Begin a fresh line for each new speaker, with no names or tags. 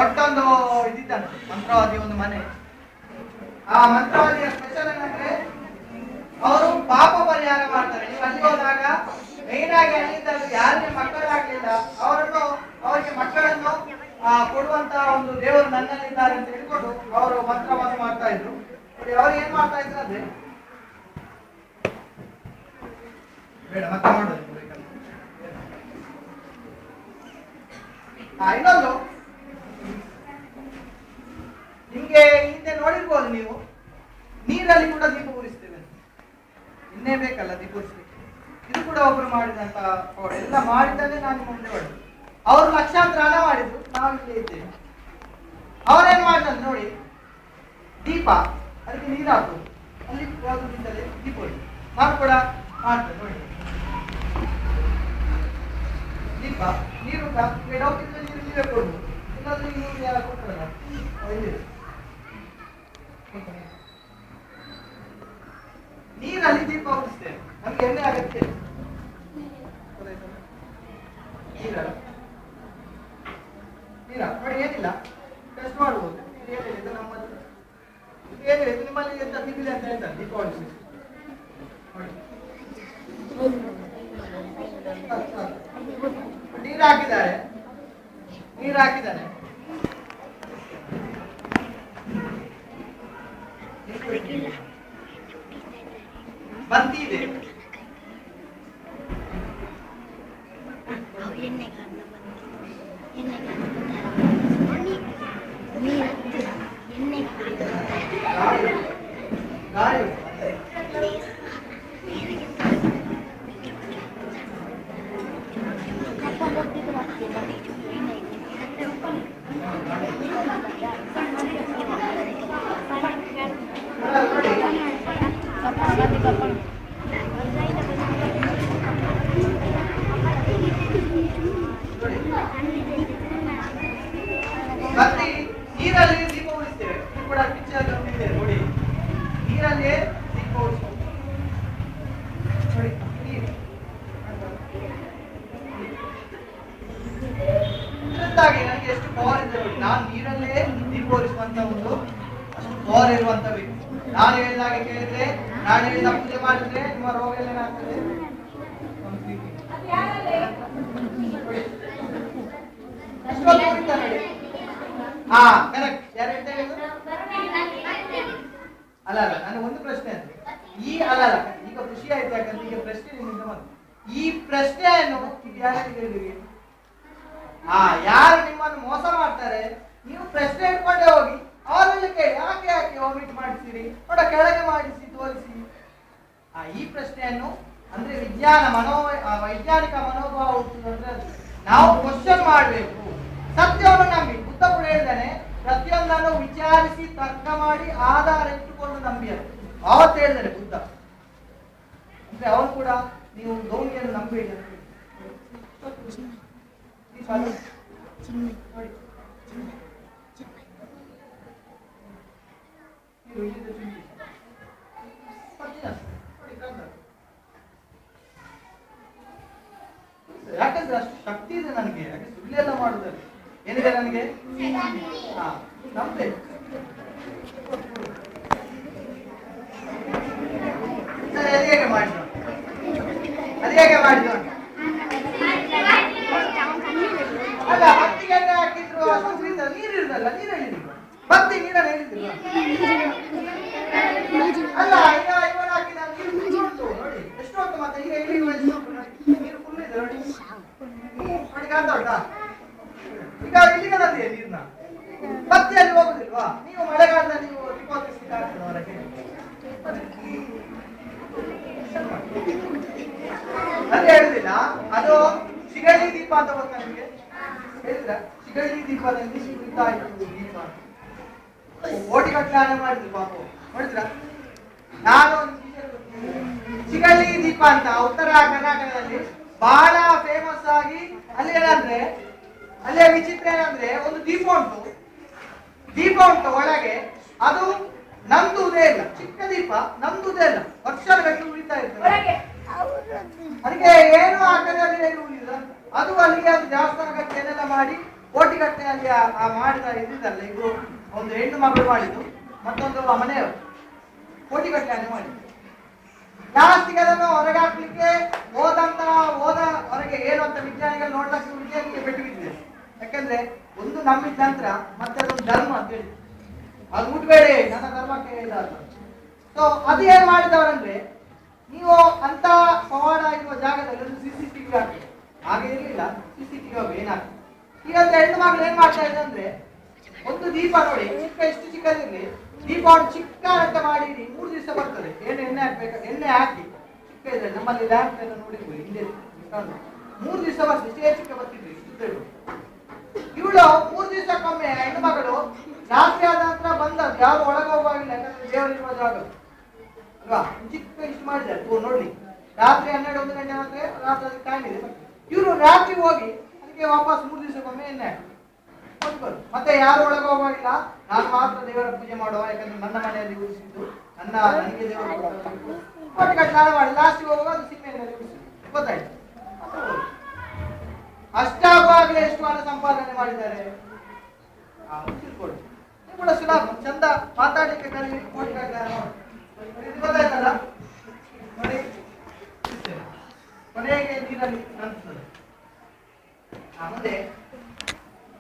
ದೊಡ್ಡೊಂದು ಇದಿದ್ದಾನೆ ಮಂತ್ರವಾದಿ ಒಂದು ಮನೆ. ಆ ಮಂತ್ರವಾದಿಯ ಸ್ಪೆಷಲ್ ಏನಂದ್ರೆ ಅವರು ಪಾಪ ಪರಿಹಾರ ಮಾಡ್ತಾರೆ. ನೀವು ಅಲ್ಲಿ ಹೋದಾಗ ಮೇನ್ ಆಗಿ ಅಲ್ಲಿಂದ ಯಾರಿಗೆ ಮಕ್ಕಳಾಗ್ಲಿಲ್ಲ ಅವರಿಗೆ ಮಕ್ಕಳನ್ನು ಕೊಡುವಂತ ಒಂದು ದೇವರು ನನ್ನಲ್ಲಿದ್ದಾರೆ ಅಂತ ಹೇಳ್ಕೊಂಡು ಅವರು ಮಂತ್ರವನ್ನು ಮಾಡ್ತಾ ಇದ್ರು. ಅವ್ರು ಏನ್ ಮಾಡ್ತಾ ಇದ್ರು ಅಂದ್ರೆ ಬೇಡ ಮತ್ತೆ ಮಾಡೋದು. ಇನ್ನೊಂದು ನಿಮ್ಗೆ ಹಿಂದೆ ನೋಡಿರ್ಬೋದು ನೀವು, ನೀರಲ್ಲಿ ಕೂಡ ದೀಪ ಉರಿಸ್ತೇವೆ. ಇನ್ನೇ ಬೇಕಲ್ಲ ದೀಪ ಉರಿಸ್ಲಿಕ್ಕೆ. ಇದು ಕೂಡ ಒಬ್ರು ಮಾಡಿದಂತ ಎಲ್ಲ ಮಾಡಿದ್ದನ್ನೇ ನಾನು ಮುಂದೆ ಹೊಡೆದು. ಅವರು ಲಕ್ಷಾಂತರ ಹಣ ಮಾಡಿದ್ರು, ನಾವು ಇಲ್ಲೇ ಇದ್ದೇವೆ. ಅವರೇನ್ ಮಾಡಿದಂತ ನೋಡಿ, ದೀಪ ಅದಕ್ಕೆ ನೀರು ಹಾಕೋದು, ಅಲ್ಲಿ ಯಾವುದು ನಿಂತಲ್ಲಿ ದೀಪ ಹೊಡೆದು. ನಾನು ಕೂಡ ಮಾಡ್ತೇನೆ ನೋಡಿ. ದೀಪ ನೀರು ಡೌಟ್ ಇದ್ರೆ ನೀರು ನೀವೇ ಕೊಡುದು, ಇಲ್ಲಾಂದ್ರೆ ನೀರು ಯಾರು ಕೊಟ್ಟರಲ್ಲ ನೀರಲ್ಲಿ ದೀಪ ಉರಿಸ್ತೇವೆ. ನಮ್ಗೆ ಎಣ್ಣೆ ಅಗತ್ಯ ನೀರ ನೋಡಿ, ಏನಿಲ್ಲ ಟೆಸ್ಟ್ ಮಾಡ್ಬೋದು. ಏನಿಲ್ಲ ನಮ್ಮದು ಏನಿಲ್ಲ, ನಿಮ್ಮಲ್ಲಿ ಎಂತ ತಿಂದಿಲ್ಲ ಅಂತ ಹೇಳ್ತಾರೆ ದೀಪಾವಳಿ ನೋಡಿ. ನೀರು ಹಾಕಿದ್ದಾರೆ, ನೀರು ಹಾಕಿದ್ದಾನೆ. ಬಂತಿ ಇದೆ, ನೀರಲ್ಲಿ ದೀಪ ಉಳಿಸ್ತೇವೆ. ಇದು ಕೂಡ ಪಿಕ್ಚರ್ ಇದೆ ನೋಡಿ, ನೀರಲ್ಲೇ ದೀಪ ಉಳಿಸ್ತೇವೆ ನೋಡಿ. ಇದರಿಂದಾಗಿ ನನಗೆ ಎಷ್ಟು ಪವರ್ ಇದೆ ನೋಡಿ. ನಾನು ನೀರಲ್ಲೇ ದೀಪ ಉಳಿಸುವಂತ ಒಂದು ಅಷ್ಟು ಪವರ್ ಇರುವಂತ ವ್ಯಕ್ತಿ. ನಾನು ಹೇಳಿದಾಗ ಕೇಳಿದ್ರೆ, ನಾನು ಹೇಳಿದ ಪೂಜೆ ಮಾಡಿದ್ರೆ ನಿಮ್ಮ ರೋಗ ಎಲ್ಲ ಏನಾಗ್ತದೆ. ಹಾ ಕರೆಕ್ಟ್. ಯಾರು ಹೇಳ್ತಾ ಹೇಳಿದ್ರು? ಅಲ್ಲ ನನಗೆ ಒಂದು ಪ್ರಶ್ನೆ ಅಂದ್ರೆ ಅಲ್ಲ ಈಗ ಖುಷಿ ಆಯ್ತು, ಯಾಕಂದ್ರೆ ಈಗ ಪ್ರಶ್ನೆ ನಿಮ್ಮಿಂದ ಬಂತು. ಈ ಪ್ರಶ್ನೆಯನ್ನು ಯಾರಿಗೆ ಹೇಳಿದ್ರಿ? ಯಾರು ನಿಮ್ಮನ್ನು ಮೋಸ ಮಾಡ್ತಾರೆ, ನೀವು ಪ್ರಶ್ನೆ ಇಟ್ಕೊಂಡೇ ಹೋಗಿ ಅವರಲ್ಲಿ ಕೇಳಿ, ಯಾಕೆ ವಾಮಿಟ್ ಮಾಡಿಸಿರಿ ನೋಡ, ಕೆಳಗೆ ಮಾಡಿಸಿ ತೋರಿಸಿ. ಈ ಪ್ರಶ್ನೆಯನ್ನು ಅಂದ್ರೆ ವೈಜ್ಞಾನಿಕ ಮನೋಭಾವ ಹುಟ್ಟುದಂದ್ರೆ ನಾವು ಕ್ವಶನ್ ಮಾಡಬೇಕು. ಸತ್ಯವನ್ನು ನಂಬಿ. ಬುದ್ಧ ಕೂಡ ಹೇಳಿದ್ದಾನೆ, ಪ್ರತಿಯೊಂದನ್ನು ವಿಚಾರಿಸಿ ತರ್ಕ ಮಾಡಿ ಆಧಾರ ಇಟ್ಟುಕೊಂಡು ನಂಬಿ ಅಂತ ಅವತ್ತು ಹೇಳಿದ್ದಾನೆ ಬುದ್ಧ. ಅಂದ್ರೆ ಅವನು ಕೂಡ ನೀವು ಗೌರಿಯನ್ನು ನಂಬೇಡಿ ಅಂತ ಯಾಕಂದ್ರೆ ಅಷ್ಟು ಶಕ್ತಿ ಇದೆ ನನಗೆ. ಯಾಕೆ ಸುಳ್ಳೆಲ್ಲ ಮಾಡುದಲ್ಲಿ ಏನಿದೆ ನನಗೆ? ನಂಬಬೇಕು. ಅದು ಹೇಗೆ ಮಾಡಿದ ಅಲ್ಲ, ಬತ್ತಿಗೆ ಹಾಕಿದ್ರು ನೀರು ಇರುದಲ್ಲ, ನೀರು ಹೇಳಿದ್ರು ಬತ್ತಿ ನೀರನ್ನು ಹೇಳಿದ್ರು ಅಲ್ಲ. ಈಗ ಇವನು ಹಾಕಿದ ನೋಡಿ ಎಷ್ಟು ಹೊತ್ತು, ಮತ್ತೆ ಈಗ ನೀರು ಫುಲ್ ಇದೆ ನೋಡಿ. ಕಾಣ್ತಾ ಉಂಟಾ? ಈಗ ಇಲ್ಲಿಗೆ ತಂದಿದೆ ನೀರ್ನ, ಬತ್ತಿಯಲ್ಲಿ ಹೋಗುದಿಲ್ವಾ? ನೀವು ಮಳೆಗಾಲದಲ್ಲಿ ನೀವು ದೀಪೋತ್ಸವ ಆಗ್ತದೆ ಹೊರಗೆ. ಅದೇ ಹೇಳುದಿಲ್ಲ, ಅದು ಶಿಗಳಿ ದೀಪ ಅಂತ ಗೊತ್ತಾ ನಿಮಗೆ? ಹೇಳಿದ್ರ ಶಿಗಳಿ ದೀಪದಲ್ಲಿ ಉರಿತಾ ಇತ್ತು ದೀಪ. ಓಟಿ ಕಟ್ಲೆ ಮಾಡಿದ್ರು ಪಾಪ, ನೋಡಿದ್ರ? ನಾನು ಶಿಗಳಿ ದೀಪ ಅಂತ ಉತ್ತರ ಕರ್ನಾಟಕದಲ್ಲಿ ಬಹಳ ಫೇಮಸ್ ಆಗಿ. ಅಲ್ಲಿ ಏನಂದ್ರೆ, ಅಲ್ಲೇ ವಿಚಿತ್ರ ಏನಂದ್ರೆ, ಒಂದು ದೀಪ ಉಂಟು ಒಳಗೆ, ಅದು ನಂದುವುದೇ ಇಲ್ಲ. ಚಿಕ್ಕ ದೀಪ ನಂದುವುದೇ ಇಲ್ಲ, ವರ್ಷಗಟ್ಟಲೆ ಉಳಿತಾ ಇರ್ತದೆ. ಅದಕ್ಕೆ ಏನು ಹಾಕದೆ ಅಲ್ಲಿ ಏನು ಉಳಿದ, ಅದು ಅಲ್ಲಿಗೆ ಅದು ದೇವಸ್ಥಾನಕ್ಕೆ ಏನೆಲ್ಲ ಮಾಡಿ ಕೋಟಿಗಟ್ಟಲೆಯಲ್ಲಿ ಆ ಮಾಡಿದ ಇದ್ದಿದ್ದಲ್ಲ, ಇದು ಒಂದು ಹೆಣ್ಣು ಮಗಳು ಮಾಡಿದ್ದು, ಮತ್ತೊಂದು ಮನೆಯವರು ಕೋಟಿಗಟ್ಟಲೆ ಮಾಡಿದ್ದು. ಲಾಸ್ಟಿಗೆ ಅದನ್ನು ಹೊರಗೆ ಹಾಕ್ಲಿಕ್ಕೆ ಹೋದ ಹೊರಗೆ ಏನು ಅಂತ ವಿಜ್ಞಾನಿಗಳು ನೋಡ್ಲಿಕ್ಕೆ ವಿಜ್ಞಾನಿಗೆ ಬಿಟ್ಟು ಬಿದ್ದಿದೆ. ಯಾಕಂದ್ರೆ ಒಂದು ನಂಬಿದ ನಂತರ ಮತ್ತೆ ಅದೊಂದು ಧರ್ಮ ಅಂತ ಹೇಳಿ ಅದು ಮುಟ್ಬೇಡಿ ನನ್ನ ಧರ್ಮಕ್ಕೆ ಇದಾದ. ಸೊ ಅದು ಏನ್ ಮಾಡಿದವರಂದ್ರೆ, ನೀವು ಅಂತ ಪವಾಡ ಇರುವ ಜಾಗದಲ್ಲಿ ಒಂದು CCTV ಹಾಕಿ, ಹಾಗೆ ಇರಲಿಲ್ಲ CCTV ಏನಾಗ್ತದೆ ಈಗಂದ್ರೆ ಹೆಣ್ಣು ಮಗಳು ಏನ್ ಮಾಡ್ತಾ ಇದೆ ಅಂದ್ರೆ, ಒಂದು ದೀಪ ನೋಡಿ ಎಷ್ಟು ಚಿಕ್ಕದಿರ್ಲಿ, ದೀಪ ಚಿಕ್ಕ ಅಂತ ಮಾಡಿ 3 ದಿವಸ ಬರ್ತದೆ. ಎಣ್ಣೆ ಹಾಕ್ಬೇಕು, ಎಣ್ಣೆ ಹಾಕಿ ಚಿಕ್ಕ ಇದೆ ನಮ್ಮಲ್ಲಿ ಲ್ಯಾಂಪ್ ಎಲ್ಲ ನೋಡಿರ್ಬೋದು ಹಿಂದೆ 3 ದಿವಸ ಬರ್ತದೆ, ಇಷ್ಟೇ ಚಿಕ್ಕ ಬರ್ತಿದ್ವಿ ಸುತ್ತಲೂ. ಇವಳು 3 ದಿವಸಕ್ಕೊಮ್ಮೆ ಹೆಣ್ಣು ಮಗಳು ರಾತ್ರಿ ಆದ ನಂತರ ಬಂದದ್ದು, ಯಾರು ಒಳಗೆ ಹೋಗುವಾಗಿಲ್ಲ, ಯಾಕಂದ್ರೆ ದೇವರಿರುವ ಜಾಗ ಅಲ್ವಾ, ಚಿಕ್ಕ ಇಷ್ಟು ಮಾಡಿದ್ದಾರೆ ನೋಡ್ಲಿ. ರಾತ್ರಿ 12-1 ಗಂಟೆ ಮತ್ತೆ ರಾತ್ರಿ ಟೈಮ್ ಇದೆ. ಇವರು ರಾತ್ರಿ ಹೋಗಿ ಅದಕ್ಕೆ ವಾಪಸ್ 3 ದಿವಸಕ್ಕೊಮ್ಮೆ ಎಣ್ಣೆ ಮತ್ತೆ ಯಾರು ಒಳಗೆ ಹೋಗುವಾಗಿಲ್ಲ, ನಾನು ಮಾತ್ರ ದೇವರ ಪೂಜೆ ಮಾಡುವ, ಯಾಕಂದ್ರೆ ನನ್ನ ಮನೆಯಲ್ಲಿ ಉಳಿಸಿದ್ದು, ನನಗೆ ದೇವರು ಕೋಟಿಗಟ್ಟಲೆ ಸ್ನಾನ ಮಾಡಿ ಲಾಸ್ಟಿಗೆ ಹೋಗುವಾಗ ಅದು ಸಿಮೆಯಲ್ಲಿ ಉಳಿಸಿದ್ದು ಗೊತ್ತಾಯ್ತು. ಅಷ್ಟಾಗುವಾಗಲೇ ಎಷ್ಟು ಹಣ ಸಂಪಾದನೆ ಮಾಡಿದ್ದಾರೆ ತಿಳ್ಕೊಳ್ಳಿ. ನೀವು ಕೂಡ ಸುಲಭ ಚಂದ ಮಾತಾಡಲಿಕ್ಕೆ ಕಲಿ ಕೋಟಿಗಟ್ಟಲೆ ಗೊತ್ತಾಯ್ತಲ್ಲ ನೋಡಿ. ಕೊನೆಗೆ ನೀರಲ್ಲಿ